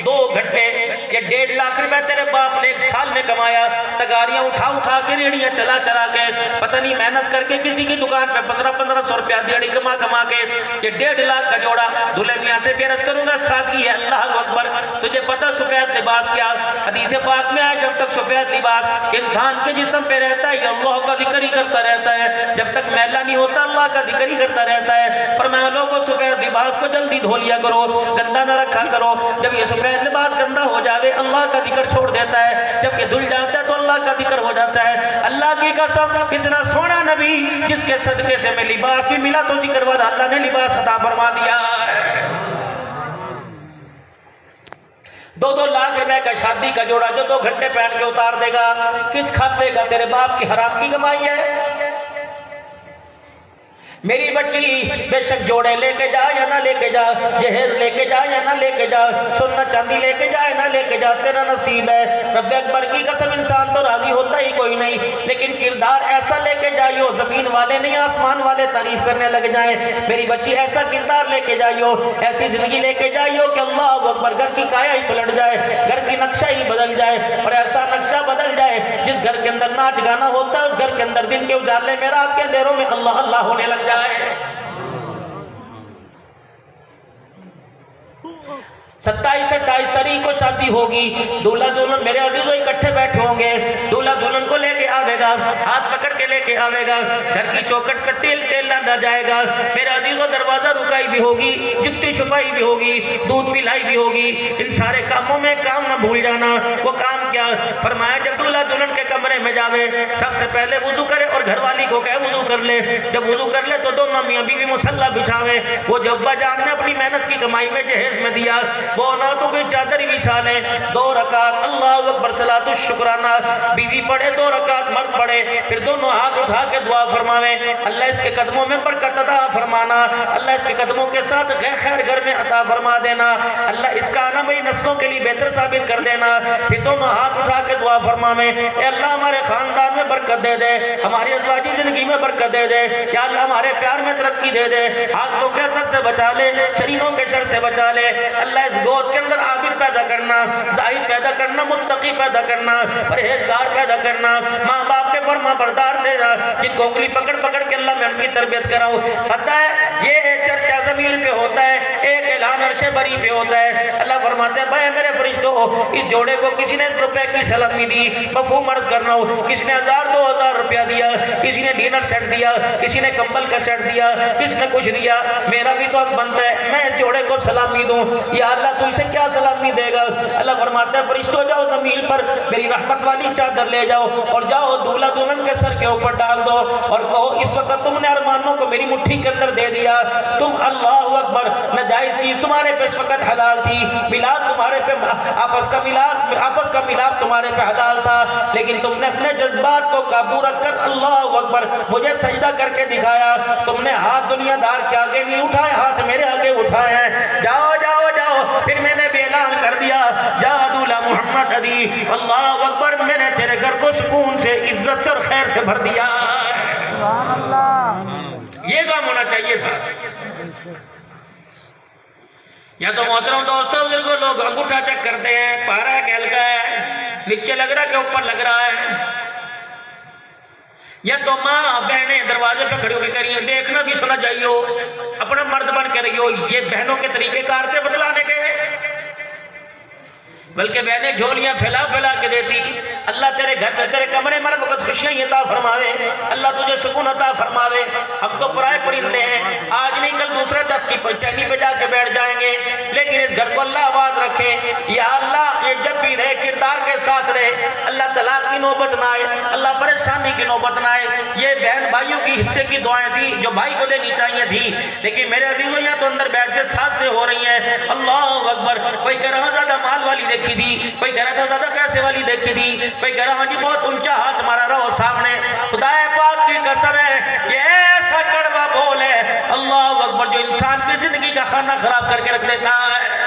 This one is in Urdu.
2 گھنٹے یہ 1.5 لاکھ روپے تیرے باپ نے 1 سال میں کمایا، تگاریاں اٹھا کے ریڑیاں چلا کے پتہ نہیں محنت کر کے کسی کی دکان پہ 1500 روپیہ دیڑی کما کے یہ 1.5 لاکھ کا جوڑا دلہے میاں سے بھی عرض کروں گا سادگی ہے۔ اللہ اکبر، تجھے پتہ سفید لباس کیا؟ حدیث پاک میں آیا جب تک سفید لباس انسان کے جسم پہ رہتا ہے یہ اللہ کا ذکر ہی کرتا رہتا ہے، جب تک میلا نہیں ہوتا اللہ کا ذکر ہی کرتا رہتا ہے۔ فرمایا لوگوں سفید لباس کو جلدی دھو لیا کرو، گندا نہ رکھا کرو، جب یہ سفید لباس گندا ہو جاوے اللہ کا ذکر چھوڑ دیتا ہے، جب یہ دھل جاتا ہے تو اللہ کا ذکر ہو جاتا ہے۔ اللہ کی قسم اتنا سونا نبی جس کے صدقے سے میں لباس بھی ملا تو ذکر والا اللہ نے لباس عطا فرما دیا ہے۔ 2 لاکھ روپے کا شادی کا جوڑا جو 2 گھنٹے پہن کے اتار دے گا کس کھاتے گا؟ تیرے باپ کی حرام کی کمائی ہے۔ میری بچی بے شک جوڑے لے کے جا یا نہ لے کے جا، جہیز لے کے جا یا نہ لے کے جا، سونا چاندی لے کے جا یا نہ لے کے جا، تیرا نصیب ہے۔ رب اکبر کی قسم انسان تو راضی ہوتا ہی کوئی نہیں، لیکن کردار ایسا لے کے جائیو زمین والے نہیں آسمان والے تعریف کرنے لگ جائیں۔ میری بچی ایسا کردار لے کے جائیو، ایسی زندگی لے کے جائیو کہ اللہ اکبر گھر کی کایا ہی پلٹ جائے، گھر کی نقشہ ہی بدل جائے، اور ایسا نقشہ بدل جائے جس گھر کے اندر ناچ گانا ہوتا ہے اس گھر کے اندر دن کے اجالے میں رات کے اندھیروں میں اللہ اللہ ہونے لگ جائے۔ 27-28 تاریخ کو شادی ہوگی، دولہا دلہن میرے عزیزوں اکٹھے بیٹھے ہوں گے، دولہا دلہن کو لے کے آوے گا، ہاتھ پکڑ کے لے کے آوے گا، گھر کی چوکٹ پہ تیل لانا جائے گا، میرے عزیزوں دروازہ رکائی بھی ہوگی، جتی چھپائی بھی ہوگی، دودھ پلائی بھی ہوگی، ان سارے کاموں میں کام نہ بھول جانا۔ وہ کام کیا؟ فرمایا جب دولہا دلہن کے کمرے میں جاوے سب سے پہلے وضو کرے اور گھر والی کو کہے وضو کر لے، جب وضو کر لے تو دونوں میاں بیوی مصلی بچھاوے، وہ جو ابا جان نے اپنی محنت کی کمائی میں جہیز میں دیا وہ اولادوں کی چادر بچھا لیں، 2 رکعت اللہ اکبر صلاۃ الشکرانہ بیوی پڑھے، 2 رکعت مرد پڑھے، پھر دونوں ہاتھ اٹھا کے دعا فرماویں اللہ اس کے قدموں میں برکت عطا فرمانا، اللہ اس کے قدموں کے ساتھ خیر گھر میں عطا فرما دینا، اللہ اس کا آنا بھئی نسلوں کے لیے بہتر ثابت کر دینا۔ پھر دونوں ہاتھ اٹھا کے دعا فرماویں اے اللہ ہمارے خاندان میں برکت دے دے، ہماری ازواجی زندگی میں برکت دے دے، یا اللہ ہمارے پیار میں ترقی دے دے، حاسدوں کے شر سے بچا لے، شریروں کے شر سے بچا لے، اللہ اس گود کے اندر عابد پیدا کرنا، زاہد پیدا کرنا، متقی پیدا کرنا، پرہیزگار پیدا کرنا، ماں باپ کے فرما بردار دینا، جن کو انگلی پکڑ کے اللہ میں ان کی تربیت کراؤ۔ پتہ ہے یہ چرچا زمین پہ ہوتا ہے، ایک اعلان عرش بری پہ ہوتا ہے۔ اللہ فرماتے ہیں بھائی میرے فرشتوں اس جوڑے کو کسی نے روپے کی سلامی دی، مفہوم عرض کرنا ہو، کسی نے 1000-2000 روپیہ دیا، کسی نے ڈنر سیٹ دیا، کسی نے کمبل کا سیٹ دیا، کس نے کچھ دیا، میرا بھی تو حق بنتا ہے میں اس جوڑے کو سلامی دوں، یا اللہ تو اسے کیا سلامی دے گا؟ اللہ فرماتا ہے فرشتوں جاؤ زمین پر میری رحمت والی چادر لے جاؤ اور جاؤ دولہا دلہن کے سر کے اوپر ڈال دو اور کہو اس وقت تم نے ارمانوں کو میری مٹھی کے اندر دے دیا، تم اللہ اکبر ناجائز چیز تمہارے پہ اس وقت حلال تھی، میلاد تمہارے پہ آپس کا میلاد تمہارے پہ حلال تھا، لیکن تم نے اپنے جذبات کو قابو رکھ کر اللہ اکبر مجھے سجدہ کر کے دکھایا، تم نے ہاتھ دنیا دار کے آگے نہیں اٹھائے، ہاتھ میرے آگے اٹھائے ہیں، جاؤ پھر میں نے بھی اعلان کر دیا جا دولہا محمد علی اللہ اکبر میں نے تیرے گھر کو سکون سے عزت سے اور خیر سے بھر دیا۔ سبحان اللہ، یہ کام ہونا چاہیے تھا۔ یا تو محترم دوستوں بزرگوں لوگ انگوٹھا چیک کرتے ہیں، پارا ہے کہ ہلکا ہے، نیچے لگ رہا ہے کہ اوپر لگ رہا ہے، یا تو ماں بہنیں دروازے پہ کھڑی ہو کے کہہ رہی ہیں دیکھنا بھی سنا چاہیے، اپنا مرد بن کے رہی ہو، یہ بہنوں کے طریقے کار تھے بتلانے کے، بلکہ بہنیں جھولیاں پھیلا کے دیتی۔ اللہ تیرے گھر میں تیرے کمرے میں وقت خوشیاں عطا فرماوے، اللہ تجھے سکون عطا فرماوے۔ ہم تو پرائے پرندے ہیں، آج نہیں کل دوسرے دست کی چینی پہ جا کے بیٹھ جائیں گے، لیکن اس گھر کو اللہ آباد رکھے، یا اللہ یہ جب بھی رہے کردار کے ساتھ رہے، اللہ طلاق کی نوبت نہ آئے، اللہ پریشانی کی نوبت نہ آئے۔ یہ بہن بھائیوں کی حصے کی دعائیں تھی جو بھائی کو دینی چاہیے تھی، لیکن میرے عزیزوں یہاں تو اندر بیٹھ کے ساتھ سے ہو رہی ہیں۔ اللہ اکبر، کوئی کہہ رہا زیادہ مال والی دیکھی تھی، کوئی کہہ رہا تھا زیادہ پیسے والی دیکھی تھی، کوئی کہہ رہا جی بہت اونچا ہاتھ مارا رہو سامنے۔ خدا پاک کی قسم ہے یہ ایسا کڑوا بول ہے اللہ اکبر جو انسان کی زندگی کا کھانا خراب کر کے رکھ دیتا ہے۔